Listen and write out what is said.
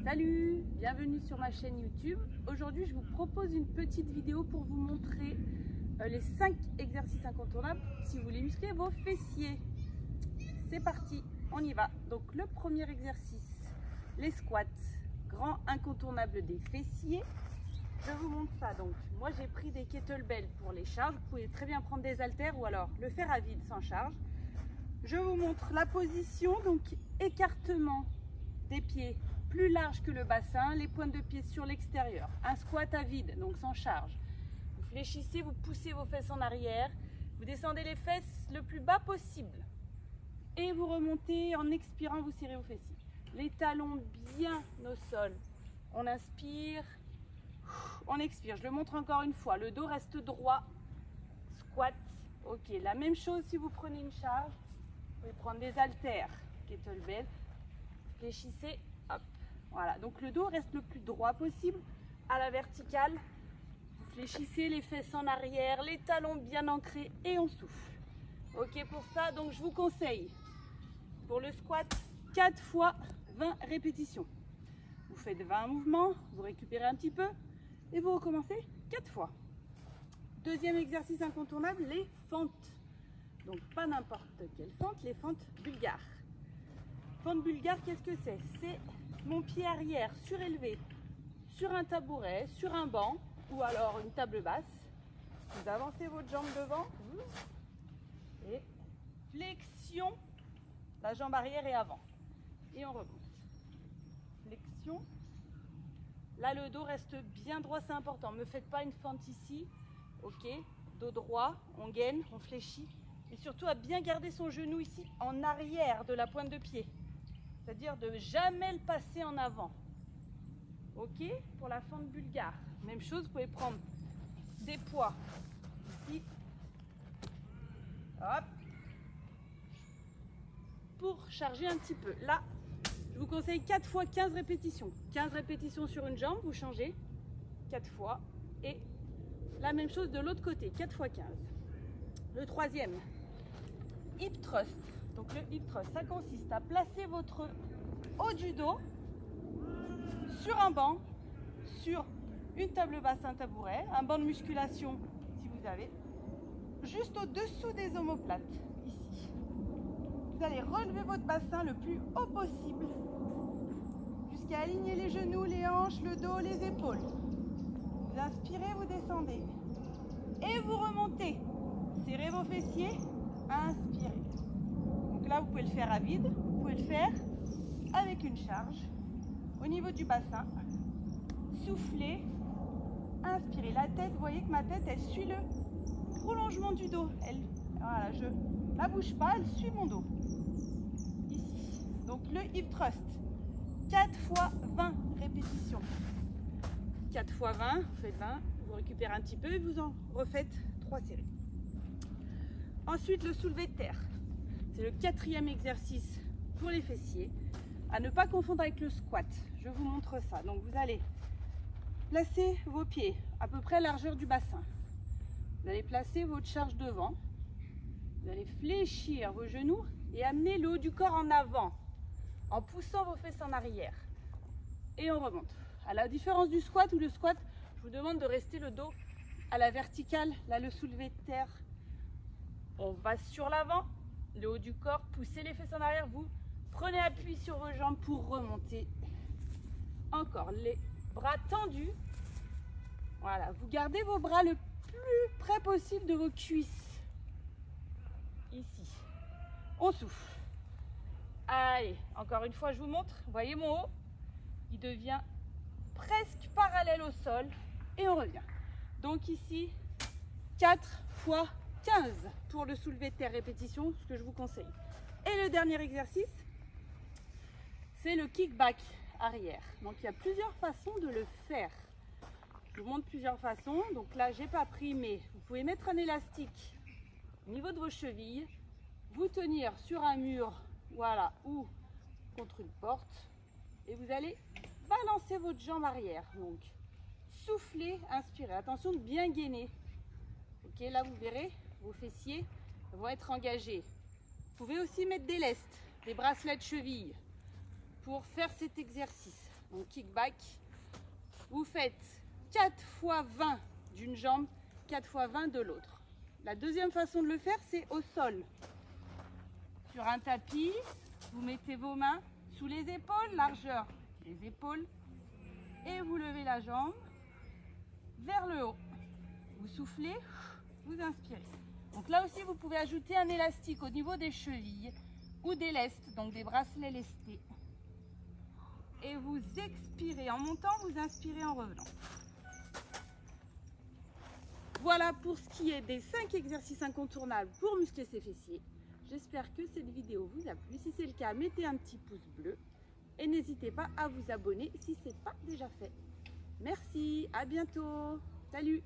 Salut, bienvenue sur ma chaîne YouTube. Aujourd'hui, je vous propose une petite vidéo pour vous montrer les 5 exercices incontournables si vous voulez muscler vos fessiers. C'est parti, on y va. Donc le premier exercice, les squats, grand incontournable des fessiers. Je vous montre ça. Donc moi j'ai pris des kettlebells pour les charges. Vous pouvez très bien prendre des haltères ou alors le faire à vide sans charge. Je vous montre la position, donc écartement des pieds plus large que le bassin, les pointes de pied sur l'extérieur. Un squat à vide, donc sans charge. Vous fléchissez, vous poussez vos fesses en arrière, vous descendez les fesses le plus bas possible. Et vous remontez en expirant, vous serrez vos fessiers. Les talons bien au sol. On inspire, on expire. Je le montre encore une fois. Le dos reste droit. Squat. Ok, la même chose si vous prenez une charge. Vous pouvez prendre des haltères, kettlebell. Fléchissez, hop. Voilà, donc le dos reste le plus droit possible à la verticale. Vous fléchissez les fesses en arrière, les talons bien ancrés et on souffle. Ok pour ça, donc je vous conseille pour le squat 4 fois 20 répétitions. Vous faites 20 mouvements, vous récupérez un petit peu et vous recommencez 4 fois. Deuxième exercice incontournable, les fentes. Donc pas n'importe quelle fente, les fentes bulgares. Fente bulgare, qu'est-ce que c'est? C'est mon pied arrière surélevé sur un tabouret, sur un banc ou alors une table basse. Vous avancez votre jambe devant et flexion, la jambe arrière et avant. Et on remonte. Flexion. Là, le dos reste bien droit, c'est important. Ne me faites pas une fente ici. Ok, dos droit, on gaine, on fléchit. Et surtout à bien garder son genou ici en arrière de la pointe de pied. C'est-à-dire de jamais le passer en avant. Ok, pour la fente bulgare. Même chose, vous pouvez prendre des poids ici. Hop. Pour charger un petit peu. Là, je vous conseille 4 fois 15 répétitions. 15 répétitions sur une jambe, vous changez 4 fois. Et la même chose de l'autre côté, 4 fois 15. Le troisième, hip thrust. Donc le hip thrust, ça consiste à placer votre haut du dos sur un banc, sur une table basse, un tabouret, un banc de musculation si vous avez, juste au-dessous des omoplates, ici. Vous allez relever votre bassin le plus haut possible, jusqu'à aligner les genoux, les hanches, le dos, les épaules. Vous inspirez, vous descendez. Et vous remontez. Serrez vos fessiers, inspirez. Donc là, vous pouvez le faire à vide, vous pouvez le faire avec une charge. Au niveau du bassin, soufflez, inspirez. La tête, vous voyez que ma tête, elle suit le prolongement du dos. Voilà, je ne la bouge pas, elle suit mon dos. Ici. Donc le hip thrust. 4 fois 20 répétitions. 4 fois 20, vous faites 20, vous récupérez un petit peu et vous en refaites 3 séries. Ensuite, le soulevé de terre. C'est le 4e exercice pour les fessiers. À ne pas confondre avec le squat. Je vous montre ça. Donc vous allez placer vos pieds à peu près largeur du bassin. Vous allez placer votre charge devant. Vous allez fléchir vos genoux et amener le haut du corps en avant en poussant vos fesses en arrière. Et on remonte. À la différence du squat, où le squat, je vous demande de rester le dos à la verticale. Là, le soulevé de terre, on va sur l'avant, le haut du corps, poussez les fesses en arrière, vous prenez appui sur vos jambes pour remonter. Encore, les bras tendus. Voilà, vous gardez vos bras le plus près possible de vos cuisses. Ici. On souffle. Allez, encore une fois, je vous montre. Vous voyez mon haut? Il devient presque parallèle au sol. Et on revient. Donc ici, 4 fois 15 pour le soulevé de terre répétition, ce que je vous conseille. Et le dernier exercice, c'est le kickback arrière. Donc il y a plusieurs façons de le faire. Je vous montre plusieurs façons. Donc là, j'ai pas pris, mais vous pouvez mettre un élastique au niveau de vos chevilles, vous tenir sur un mur, voilà, ou contre une porte, et vous allez balancer votre jambe arrière. Donc soufflez, inspirez. Attention de bien gainer. Ok, là vous verrez, vos fessiers vont être engagés. Vous pouvez aussi mettre des lestes, des bracelets de cheville pour faire cet exercice. Donc kickback. Vous faites 4 fois 20 d'une jambe, 4 fois 20 de l'autre. La deuxième façon de le faire, c'est au sol. Sur un tapis, vous mettez vos mains sous les épaules, largeur des épaules, et vous levez la jambe vers le haut. Vous soufflez, vous inspirez. Donc là aussi, vous pouvez ajouter un élastique au niveau des chevilles ou des lestes, donc des bracelets lestés. Et vous expirez en montant, vous inspirez en revenant. Voilà pour ce qui est des 5 exercices incontournables pour muscler ses fessiers. J'espère que cette vidéo vous a plu. Si c'est le cas, mettez un petit pouce bleu et n'hésitez pas à vous abonner si ce n'est pas déjà fait. Merci, à bientôt. Salut!